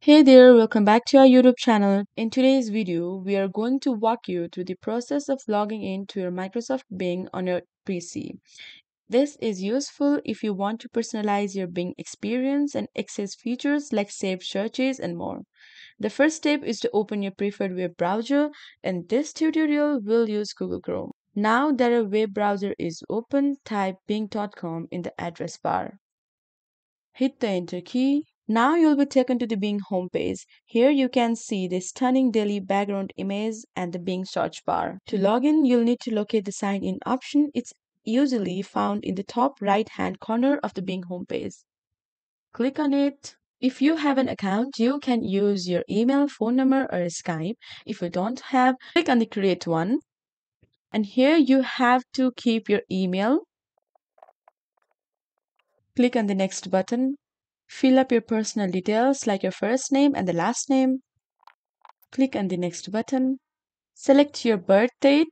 Hey there, welcome back to our YouTube channel. In today's video, we are going to walk you through the process of logging into your Microsoft Bing on your PC. This is useful if you want to personalize your Bing experience and access features like saved searches and more. The first step is to open your preferred web browser. In this tutorial, we'll use Google Chrome. Now that your web browser is open, type bing.com in the address bar. Hit the enter key. Now you'll be taken to the Bing homepage. Here you can see the stunning daily background image and the Bing search bar. To log in, you'll need to locate the sign in option. It's usually found in the top right hand corner of the Bing homepage. Click on it. If you have an account, you can use your email, phone number, or Skype. If you don't have, click on the create one. And here you have to keep your email. Click on the next button. Fill up your personal details like your first name and the last name. Click on the next button. Select your birth date.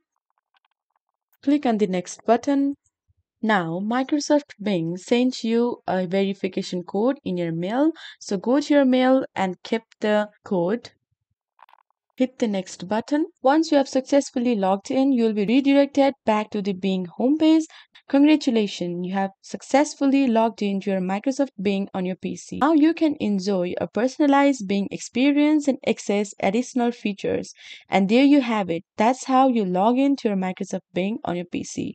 Click on the next button. Now, Microsoft Bing sent you a verification code in your mail. So go to your mail and keep the code. Hit the next button. Once you have successfully logged in, you will be redirected back to the Bing homepage. Congratulations, you have successfully logged into your Microsoft Bing on your PC. Now you can enjoy a personalized Bing experience and access additional features. And there you have it. That's how you log into your Microsoft Bing on your PC.